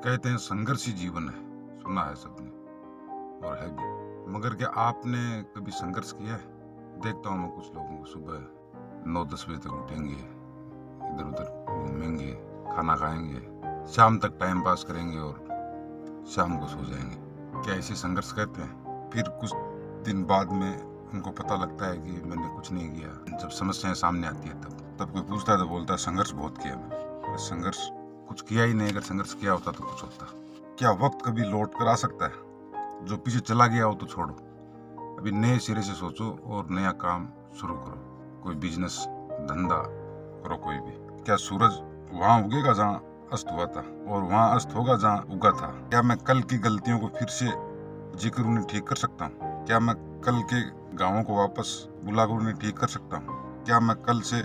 कहते हैं संघर्ष ही जीवन है, सुना है सबने और है भी। मगर क्या आपने कभी संघर्ष किया है? देखता हूँ मैं कुछ लोगों को सुबह 9-10 बजे तक उठेंगे, इधर उधर घूमेंगे, खाना खाएंगे, शाम तक टाइम पास करेंगे और शाम को सो जाएंगे। क्या इसे संघर्ष कहते हैं? फिर कुछ दिन बाद में उनको पता लगता है कि मैंने कुछ नहीं किया। जब समस्याएं सामने आती है तब कोई पूछता है तो बोलता है संघर्ष बहुत किया मैंने। संघर्ष कुछ किया ही नहीं। अगर संघर्ष किया होता तो कुछ होता। क्या वक्त कभी लौट कर आ सकता है? जो पीछे चला गया हो तो छोड़ो, अभी नए सिरे से सोचो और नया काम शुरू करो। कोई बिजनेस धंधा करो कोई भी। क्या सूरज वहाँ उगेगा जहाँ अस्त हुआ था और वहाँ अस्त होगा जहाँ उगा था? क्या मैं कल की गलतियों को फिर से जीकर उन्हें ठीक कर सकता हूँ? क्या मैं कल के गाँवों को वापस बुलाकर उन्हें ठीक कर सकता हूँ? क्या मैं कल से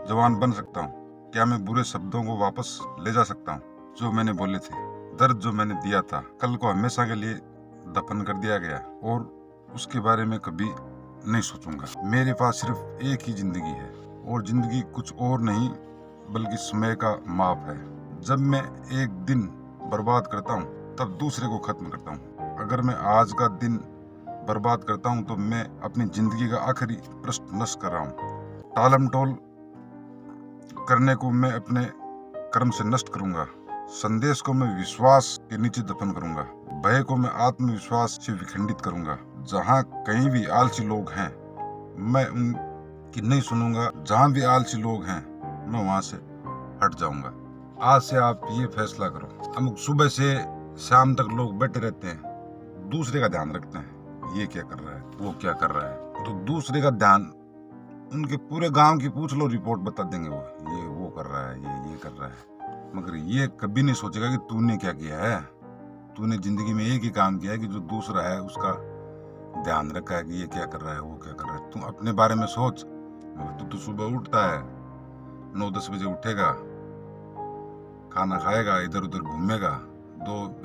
जवान बन सकता हूँ? क्या मैं बुरे शब्दों को वापस ले जा सकता हूँ जो मैंने बोले थे? दर्द जो मैंने दिया था कल को हमेशा के लिए दफन कर दिया गया और उसके बारे में कभी नहीं सोचूंगा। मेरे पास सिर्फ एक ही जिंदगी है और जिंदगी कुछ और नहीं बल्कि समय का माप है। जब मैं एक दिन बर्बाद करता हूँ तब दूसरे को खत्म करता हूँ। अगर मैं आज का दिन बर्बाद करता हूँ तो मैं अपनी जिंदगी का आखिरी प्रश्न नष्ट कर रहा हूँ। टालम टोल करने को मैं अपने कर्म से नष्ट करूंगा। संदेश को मैं विश्वास के नीचे दफन करूंगा। भय को मैं आत्मविश्वास से विखंडित करूंगा। जहाँ कहीं भी आलसी लोग हैं मैं उनकी नहीं सुनूंगा। जहाँ भी आलसी लोग हैं मैं वहां से हट जाऊंगा। आज से आप ये फैसला करो। हम सुबह से शाम तक लोग बैठे रहते हैं, दूसरे का ध्यान रखते हैं, ये क्या कर रहा है, वो क्या कर रहा है। तो दूसरे का ध्यान, उनके पूरे गांव की पूछ लो, रिपोर्ट बता देंगे वो कर रहा है, ये कर रहा है। मगर ये कभी नहीं सोचेगा कि तूने क्या किया है। तूने जिंदगी में एक ही काम किया है कि जो दूसरा है उसका ध्यान रखा है कि ये क्या कर रहा है, वो क्या कर रहा है। तू अपने बारे में सोच। मगर तू सुबह उठता है, 9-10 बजे उठेगा, खाना खाएगा, इधर उधर घूमेगा,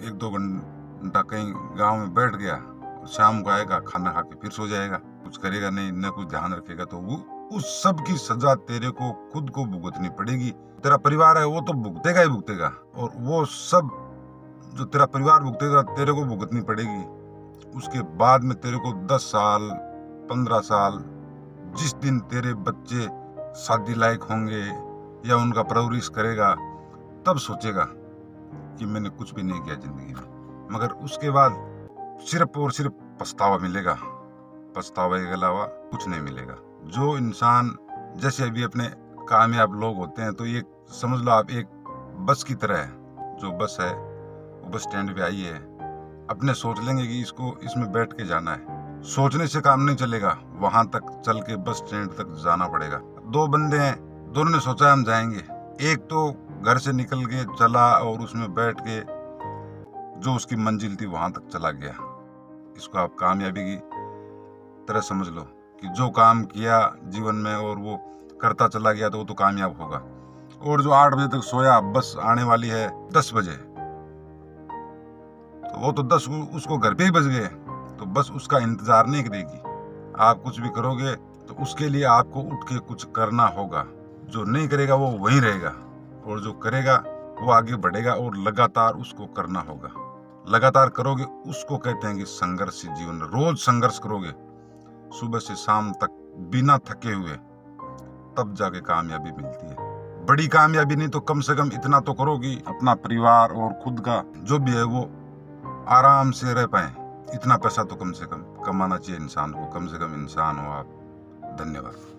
1-2 घंटा कहीं गाँव में बैठ गया और शाम को आएगा, खाना खा के फिर सो जाएगा। कुछ करेगा नहीं, न कुछ ध्यान रखेगा। तो वो उस सब की सजा तेरे को खुद को भुगतनी पड़ेगी। तेरा परिवार है वो तो भुगतेगा ही भुगतेगा और वो सब जो तेरा परिवार भुगतेगा तेरे को भुगतनी पड़ेगी। उसके बाद में तेरे को 10 साल 15 साल, जिस दिन तेरे बच्चे शादी लायक होंगे या उनका परवरिश करेगा, तब सोचेगा कि मैंने कुछ भी नहीं किया जिंदगी में। मगर उसके बाद सिर्फ और सिर्फ पछतावा मिलेगा। पछतावे के अलावा कुछ नहीं मिलेगा। जो इंसान जैसे अभी अपने कामयाब लोग होते हैं तो ये समझ लो आप एक बस की तरह है। जो बस है वो बस स्टैंड पे आई है, अपने सोच लेंगे कि इसमें बैठ के जाना है। सोचने से काम नहीं चलेगा, वहां तक चल के बस स्टैंड तक जाना पड़ेगा। 2 बंदे हैं, दोनों ने सोचा हम जाएंगे। एक तो घर से निकल के चला और उसमें बैठ के जो उसकी मंजिल थी वहां तक चला गया। इसको आप कामयाबी की तरह समझ लो कि जो काम किया जीवन में और वो करता चला गया तो वो तो कामयाब होगा। और जो 8 बजे तक सोया, बस आने वाली है 10 बजे, तो वो तो 10 उसको घर पे ही बज गए, तो बस उसका इंतजार नहीं करेगी। आप कुछ भी करोगे तो उसके लिए आपको उठ के कुछ करना होगा। जो नहीं करेगा वो वहीं रहेगा और जो करेगा वो आगे बढ़ेगा और लगातार उसको करना होगा। लगातार करोगे उसको कहते हैं कि संघर्ष जीवन। रोज संघर्ष करोगे सुबह से शाम तक बिना थके हुए, तब जाके कामयाबी मिलती है। बड़ी कामयाबी नहीं तो कम से कम इतना तो करो कि अपना परिवार और खुद का जो भी है वो आराम से रह पाए। इतना पैसा तो कम से कम कमाना चाहिए इंसान को। कम से कम इंसान हो आप। धन्यवाद।